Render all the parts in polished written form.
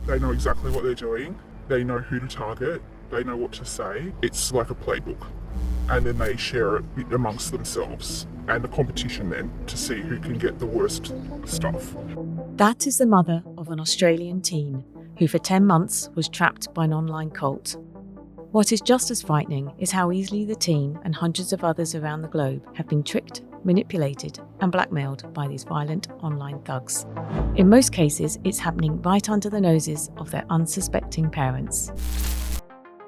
They know exactly what they're doing. They know who to target. They know what to say. It's like a playbook. And then they share it amongst themselves and the competition then to see who can get the worst stuff. That is the mother of an Australian teen who for 10 months was trapped by an online cult. What is just as frightening is how easily the teen and hundreds of others around the globe have been tricked, manipulated and blackmailed by these violent online thugs. In most cases, it's happening right under the noses of their unsuspecting parents.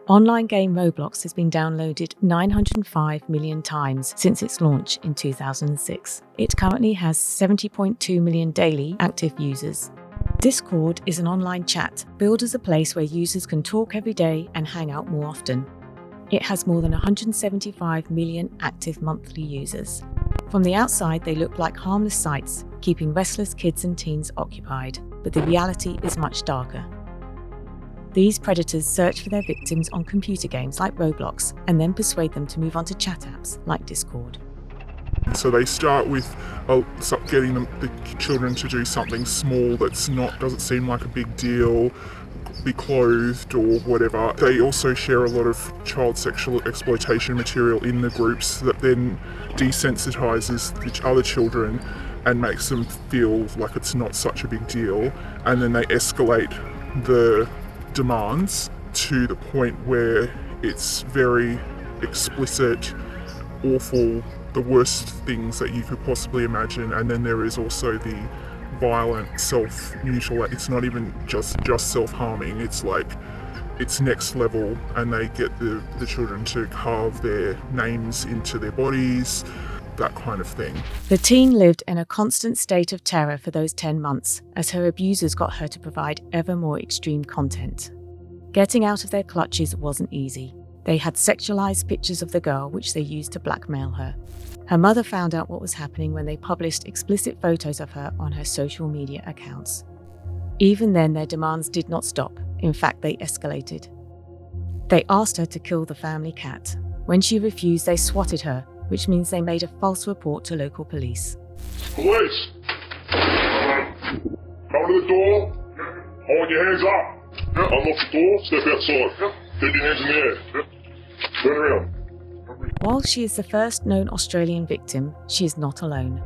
Online game Roblox has been downloaded 905 million times since its launch in 2006. It currently has 70.2 million daily active users. Discord is an online chat billed as a place where users can talk every day and hang out more often. It has more than 175 million active monthly users. From the outside, they look like harmless sites, keeping restless kids and teens occupied, but the reality is much darker. These predators search for their victims on computer games like Roblox and then persuade them to move on to chat apps like Discord. So they start with getting the children to do something small doesn't seem like a big deal, be clothed or whatever. They also share a lot of child sexual exploitation material in the groups that then desensitizes the other children and makes them feel like it's not such a big deal. And then they escalate the demands to the point where it's very explicit, awful, the worst things that you could possibly imagine. And then there is also the violent self-mutilation. It's not even just self-harming, it's like it's next level, and they get the children to carve their names into their bodies, that kind of thing. The teen lived in a constant state of terror for those 10 months as her abusers got her to provide ever more extreme content. Getting out of their clutches wasn't easy. They had sexualized pictures of the girl which they used to blackmail her. Her mother found out what was happening when they published explicit photos of her on her social media accounts. Even then, their demands did not stop. In fact, they escalated. They asked her to kill the family cat. When she refused, they swatted her, which means they made a false report to local police. Police! Come to the door. Hold your hands up. Unlock the door. Step outside. Get your hands in the air. Turn around. While she is the first known Australian victim, she is not alone.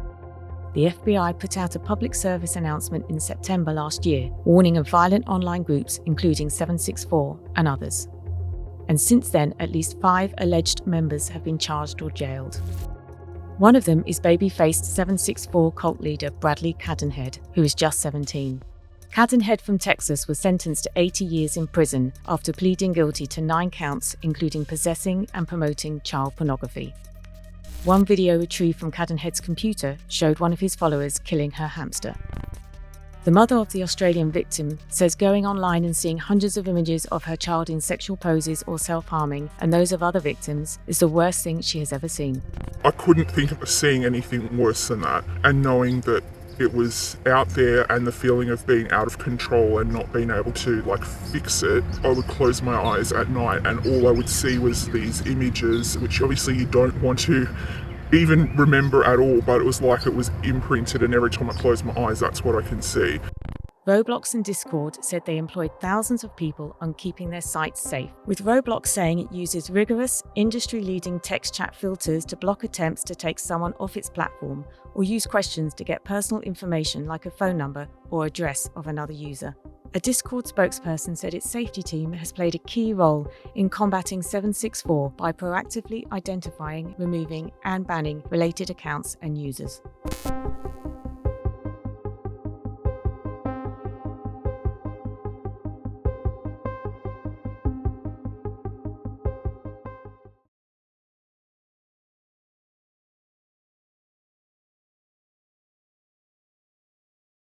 The FBI put out a public service announcement in September last year, warning of violent online groups including 764 and others. And since then, at least 5 alleged members have been charged or jailed. One of them is baby-faced 764 cult leader Bradley Cadenhead, who is just 17. Cadenhead from Texas was sentenced to 80 years in prison after pleading guilty to 9 counts, including possessing and promoting child pornography. One video retrieved from Cadenhead's computer showed one of his followers killing her hamster. The mother of the Australian victim says going online and seeing hundreds of images of her child in sexual poses or self-harming and those of other victims is the worst thing she has ever seen. I couldn't think of seeing anything worse than that, and knowing that it was out there and the feeling of being out of control and not being able to fix it, I would close my eyes at night and all I would see was these images, which obviously you don't want to even remember at all, but it was like it was imprinted, and every time I close my eyes, that's what I can see. Roblox and Discord said they employed thousands of people on keeping their sites safe, with Roblox saying it uses rigorous, industry-leading text chat filters to block attempts to take someone off its platform or use questions to get personal information like a phone number or address of another user. A Discord spokesperson said its safety team has played a key role in combating 764 by proactively identifying, removing, and banning related accounts and users.